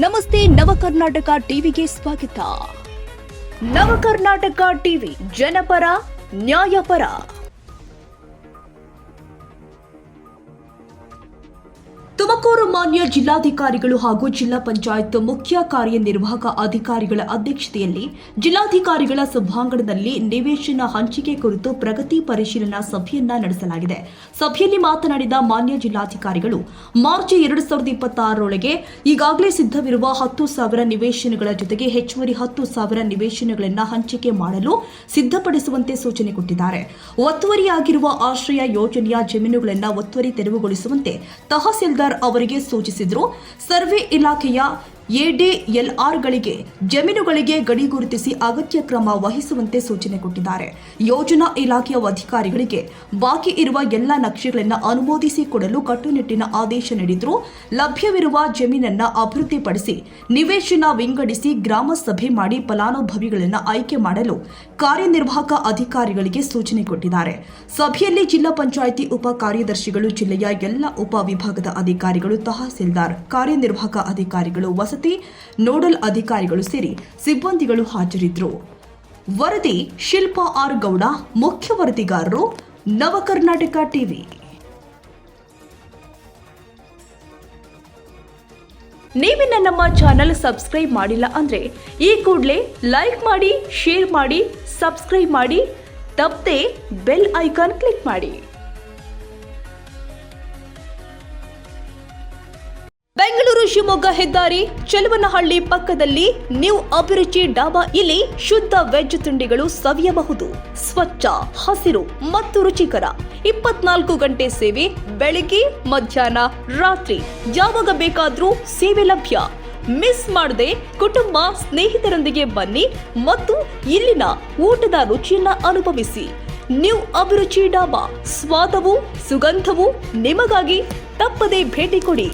ನಮಸ್ತೆ ನವಕರ್ನಾಟಕ ಟಿವಿಗೆ ಸ್ವಾಗತ. ನವಕರ್ನಾಟಕ ಟಿವಿ ಜನಪರ ನ್ಯಾಯಪರ. ತುಮಕೂರು ಮಾನ್ಯ ಜಿಲ್ಲಾಧಿಕಾರಿಗಳು ಹಾಗೂ ಜಿಲ್ಲಾ ಪಂಚಾಯತ್ ಮುಖ್ಯ ಕಾರ್ಯನಿರ್ವಾಹಕ ಅಧಿಕಾರಿಗಳ ಅಧ್ಯಕ್ಷತೆಯಲ್ಲಿ ಜಿಲ್ಲಾಧಿಕಾರಿಗಳ ಸಭಾಂಗಣದಲ್ಲಿ ನಿವೇಶನ ಹಂಚಿಕೆ ಕುರಿತು ಪ್ರಗತಿ ಪರಿಶೀಲನಾ ಸಭೆಯನ್ನ ನಡೆಸಲಾಗಿದೆ. ಸಭೆಯಲ್ಲಿ ಮಾತನಾಡಿದ ಮಾನ್ಯ ಜಿಲ್ಲಾಧಿಕಾರಿಗಳು, ಮಾರ್ಚ್ 2026 ಈಗಾಗಲೇ ಸಿದ್ಧವಿರುವ 10,000 ನಿವೇಶನಗಳ ಜೊತೆಗೆ ಹೆಚ್ಚುವರಿ 10,000 ನಿವೇಶನಗಳನ್ನು ಹಂಚಿಕೆ ಮಾಡಲು ಸಿದ್ಧಪಡಿಸುವಂತೆ ಸೂಚನೆ ಕೊಟ್ಟಿದ್ದಾರೆ. ಒತ್ತುವರಿಯಾಗಿರುವ ಆಶ್ರಯ ಯೋಜನೆಯ ಜಮೀನುಗಳನ್ನು ಒತ್ತುವರಿ ತೆರವುಗೊಳಿಸುವಂತೆ ತಹಸೀಲ್ದಾರ್ ಅವರಿಗೆ ಸೂಚಿಸಿದ್ರು. ಸರ್ವೆ ಇಲಾಖೆಯ ಎಡಿಎಲ್ಆರ್ಗಳಿಗೆ ಜಮೀನುಗಳಿಗೆ ಗಡಿ ಗುರುತಿಸಿ ಅಗತ್ಯ ಕ್ರಮ ವಹಿಸುವಂತೆ ಸೂಚನೆ ಕೊಟ್ಟಿದ್ದಾರೆ. ಯೋಜನಾ ಇಲಾಖೆಯ ಅಧಿಕಾರಿಗಳಿಗೆ ಬಾಕಿ ಇರುವ ಎಲ್ಲ ನಕ್ಷೆಗಳನ್ನು ಅನುಮೋದಿಸಿ ಕೊಡಲು ಕಟ್ಟುನಿಟ್ಟಿನ ಆದೇಶ ನೀಡಿದ್ರು. ಲಭ್ಯವಿರುವ ಜಮೀನನ್ನು ಅಭಿವೃದ್ಧಿಪಡಿಸಿ ನಿವೇಶನ ವಿಂಗಡಿಸಿ ಗ್ರಾಮ ಸಭೆ ಮಾಡಿ ಫಲಾನುಭವಿಗಳನ್ನು ಆಯ್ಕೆ ಮಾಡಲು ಕಾರ್ಯನಿರ್ವಾಹಕ ಅಧಿಕಾರಿಗಳಿಗೆ ಸೂಚನೆ ಕೊಟ್ಟಿದ್ದಾರೆ. ಸಭೆಯಲ್ಲಿ ಜಿಲ್ಲಾ ಪಂಚಾಯಿತಿ ಉಪ ಕಾರ್ಯದರ್ಶಿಗಳು, ಜಿಲ್ಲೆಯ ಎಲ್ಲ ಉಪ ವಿಭಾಗದ ಅಧಿಕಾರಿಗಳು, ತಹಸೀಲ್ದಾರ್, ಕಾರ್ಯನಿರ್ವಾಹಕ ಅಧಿಕಾರಿಗಳು, ವಸತಿ ನೋಡಲ್ ಅಧಿಕಾರಿಗಳು ಸೇರಿ ಸಿಬ್ಬಂದಿಗಳು ಹಾಜರಿದ್ದರು. ವರದಿ ಶಿಲ್ಪಾ ಆರ್ ಗೌಡ, ಮುಖ್ಯ ವರದಿಗಾರರು, ನವಕರ್ನಾಟಕ ಟಿವಿ. ನೀವಿನ್ನ ನಮ್ಮ ಚಾನೆಲ್ ಸಬ್ಸ್ಕ್ರೈಬ್ ಮಾಡಿಲ್ಲ ಅಂದ್ರೆ ಈ ಕೂಡಲೇ ಲೈಕ್ ಮಾಡಿ, ಶೇರ್ ಮಾಡಿ, ಸಬ್ಸ್ಕ್ರೈಬ್ ಮಾಡಿ, ತಪ್ಪದೆ ಬೆಲ್ ಐಕಾನ್ ಕ್ಲಿಕ್ ಮಾಡಿ. ಬೆಂಗಳೂರು ಶಿವಮೊಗ್ಗ ಹೆದ್ದಾರಿ ಚೆಲುವನಹಳ್ಳಿ ಪಕ್ಕದಲ್ಲಿ ನ್ಯೂ ಅಭಿರುಚಿ ಡಾಬಾ. ಇಲ್ಲಿ ಶುದ್ಧ ವೆಜ್ ತಿಂಡಿಗಳು ಸವಿಯಬಹುದು. ಸ್ವಚ್ಛ, ಹಸಿರು ಮತ್ತು ರುಚಿಕರ. 24 ಗಂಟೆ ಸೇವೆ. ಬೆಳಿಗ್ಗೆ, ಮಧ್ಯಾಹ್ನ, ರಾತ್ರಿ ಯಾವಾಗ ಬೇಕಾದ್ರೂ ಸೇವೆ ಲಭ್ಯ. ಮಿಸ್ ಮಾಡದೆ ಕುಟುಂಬ ಸ್ನೇಹಿತರೊಂದಿಗೆ ಬನ್ನಿ ಮತ್ತು ಇಲ್ಲಿನ ಊಟದ ರುಚಿಯನ್ನ ಅನುಭವಿಸಿ. ನ್ಯೂ ಅಭಿರುಚಿ ಡಾಬಾ, ಸ್ವಾದವು ಸುಗಂಧವು ನಿಮಗಾಗಿ. ತಪ್ಪದೆ ಭೇಟಿ ಕೊಡಿ.